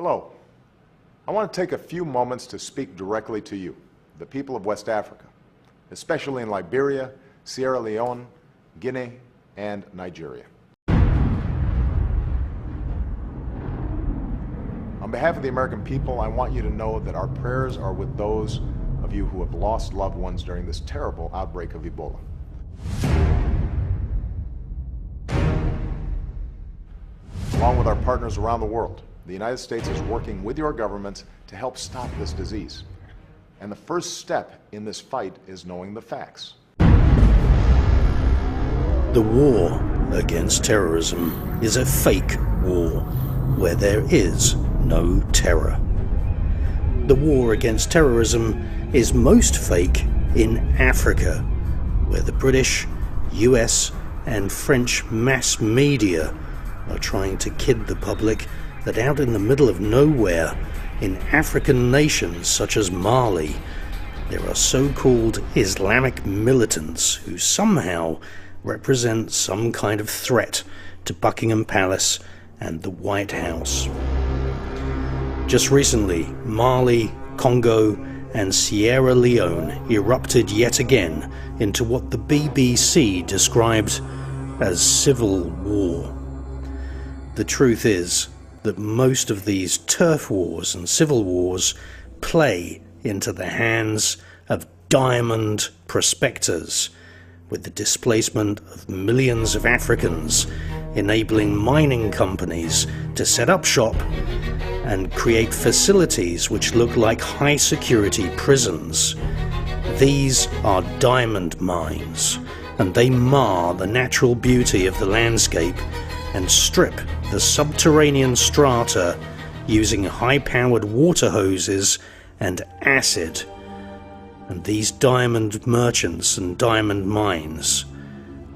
Hello. I want to take a few moments to speak directly to you, the people of West Africa, especially in Liberia, Sierra Leone, Guinea, and Nigeria. On behalf of the American people, I want you to know that our prayers are with those of you who have lost loved ones during this terrible outbreak of Ebola. Along with our partners around the world, the United States is working with your governments to help stop this disease. And the first step in this fight is knowing the facts. The war against terrorism is a fake war where there is no terror. The war against terrorism is most fake in Africa, where the British, US, and French mass media are trying to kid the public that out in the middle of nowhere, in African nations such as Mali, there are so-called Islamic militants who somehow represent some kind of threat to Buckingham Palace and the White House. Just recently, Mali, Congo, and Sierra Leone erupted yet again into what the BBC described as civil war. The truth is that most of these turf wars and civil wars play into the hands of diamond prospectors, with the displacement of millions of Africans, enabling mining companies to set up shop and create facilities which look like high-security prisons. These are diamond mines, and they mar the natural beauty of the landscape and strip the subterranean strata using high-powered water hoses and acid. And these diamond merchants and diamond mines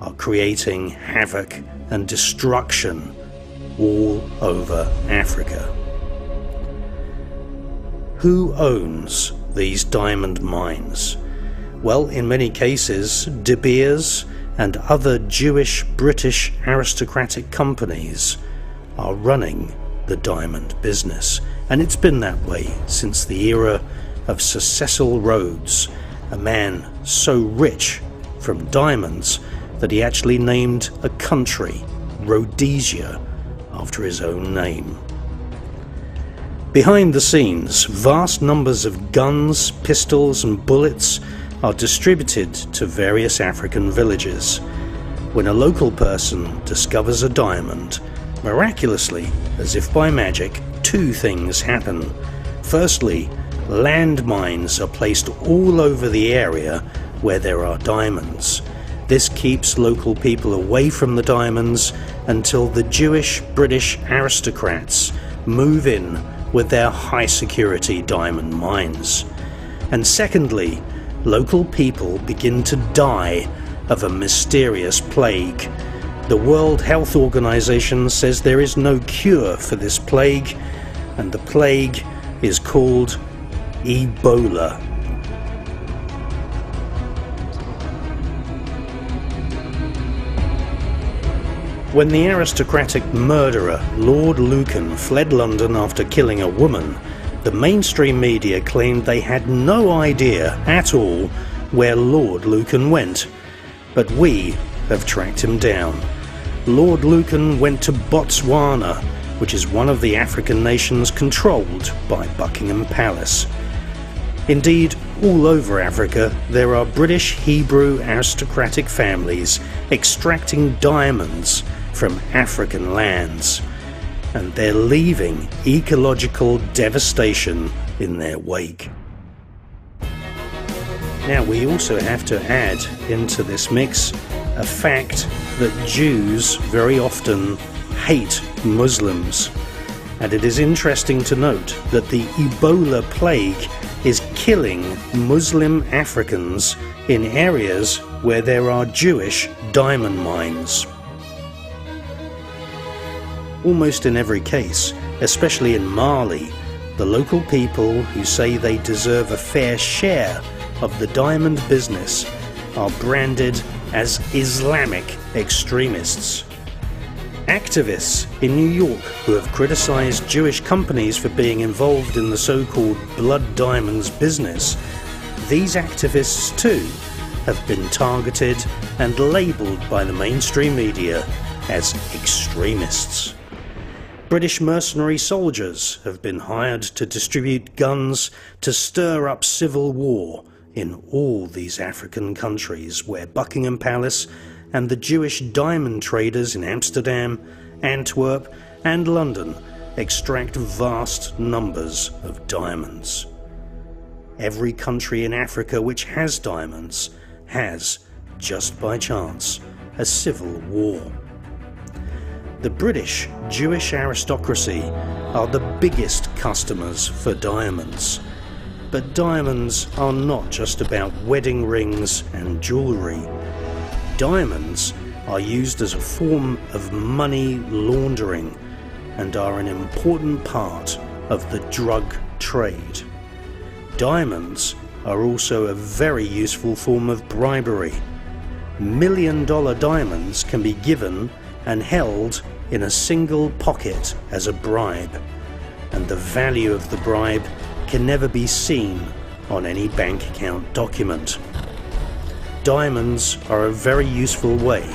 are creating havoc and destruction all over Africa. Who owns these diamond mines? Well, in many cases, De Beers and other Jewish British aristocratic companies are running the diamond business, and it's been that way since the era of Sir Cecil Rhodes, a man so rich from diamonds that he actually named a country, Rhodesia, after his own name. Behind the scenes, vast numbers of guns, pistols and bullets are distributed to various African villages. When a local person discovers a diamond, miraculously, as if by magic, two things happen. Firstly, landmines are placed all over the area where there are diamonds. This keeps local people away from the diamonds until the Jewish British aristocrats move in with their high-security diamond mines. And secondly, local people begin to die of a mysterious plague. The World Health Organization says there is no cure for this plague, and the plague is called Ebola. When the aristocratic murderer Lord Lucan fled London after killing a woman, the mainstream media claimed they had no idea at all where Lord Lucan went. But we have tracked him down. Lord Lucan went to Botswana, which is one of the African nations controlled by Buckingham Palace. Indeed, all over Africa there are British Hebrew aristocratic families extracting diamonds from African lands, and they're leaving ecological devastation in their wake. Now, we also have to add into this mix a fact that Jews very often hate Muslims, and it is interesting to note that the Ebola plague is killing Muslim Africans in areas where there are Jewish diamond mines. Almost in every case, especially in Mali, the local people who say they deserve a fair share of the diamond business are branded as Islamic extremists. Activists in New York who have criticized Jewish companies for being involved in the so-called blood diamonds business, these activists too have been targeted and labelled by the mainstream media as extremists. British mercenary soldiers have been hired to distribute guns to stir up civil war in all these African countries where Buckingham Palace and the Jewish diamond traders in Amsterdam, Antwerp and London extract vast numbers of diamonds. Every country in Africa which has diamonds has, just by chance, a civil war. The British Jewish aristocracy are the biggest customers for diamonds. But diamonds are not just about wedding rings and jewellery. Diamonds are used as a form of money laundering and are an important part of the drug trade. Diamonds are also a very useful form of bribery. $1-million diamonds can be given and held in a single pocket as a bribe, and the value of the bribe can never be seen on any bank account document. Diamonds are a very useful way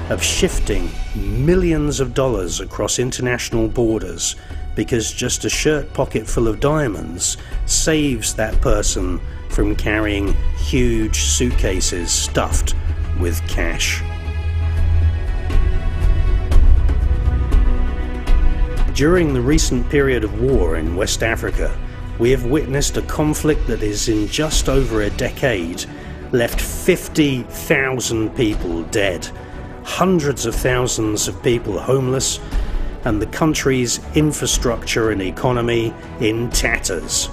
of shifting millions of dollars across international borders, because just a shirt pocket full of diamonds saves that person from carrying huge suitcases stuffed with cash. During the recent period of war in West Africa, we have witnessed a conflict that is in just over a decade left 50,000 people dead, hundreds of thousands of people homeless, and the country's infrastructure and economy in tatters.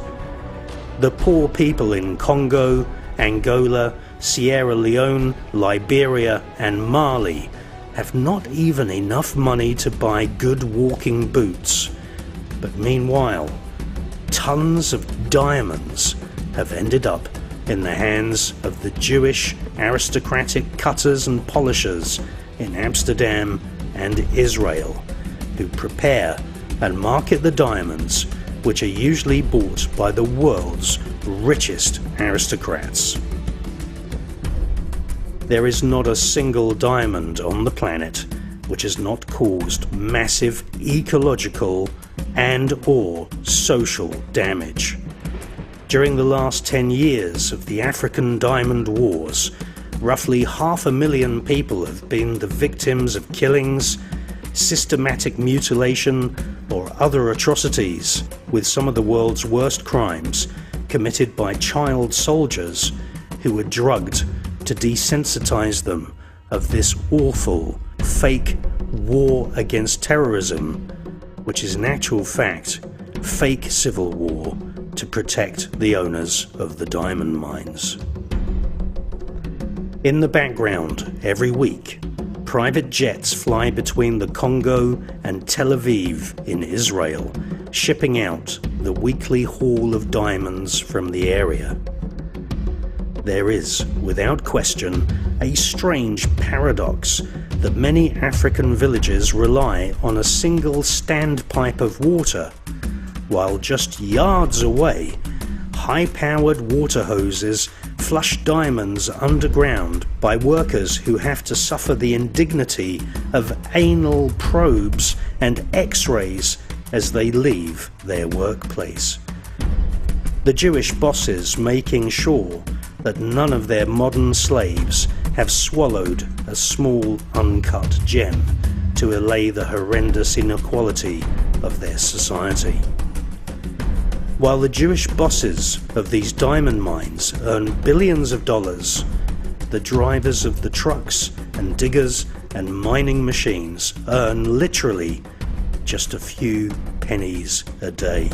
The poor people in Congo, Angola, Sierra Leone, Liberia and Mali have not even enough money to buy good walking boots. But meanwhile, tons of diamonds have ended up in the hands of the Jewish aristocratic cutters and polishers in Amsterdam and Israel, who prepare and market the diamonds, which are usually bought by the world's richest aristocrats. There is not a single diamond on the planet which has not caused massive ecological and/or social damage. During the last 10 years of the African Diamond Wars, roughly 500,000 people have been the victims of killings, systematic mutilation or other atrocities, with some of the world's worst crimes committed by child soldiers who were drugged to desensitize them of this awful, fake war against terrorism, which is in actual fact fake civil war to protect the owners of the diamond mines. In the background, every week, private jets fly between the Congo and Tel Aviv in Israel, shipping out the weekly haul of diamonds from the area. There is, without question, a strange paradox that many African villages rely on a single standpipe of water, while just yards away, high-powered water hoses flush diamonds underground by workers who have to suffer the indignity of anal probes and x-rays as they leave their workplace. The Jewish bosses making sure that none of their modern slaves have swallowed a small uncut gem to allay the horrendous inequality of their society. While the Jewish bosses of these diamond mines earn billions of dollars, the drivers of the trucks and diggers and mining machines earn literally just a few pennies a day.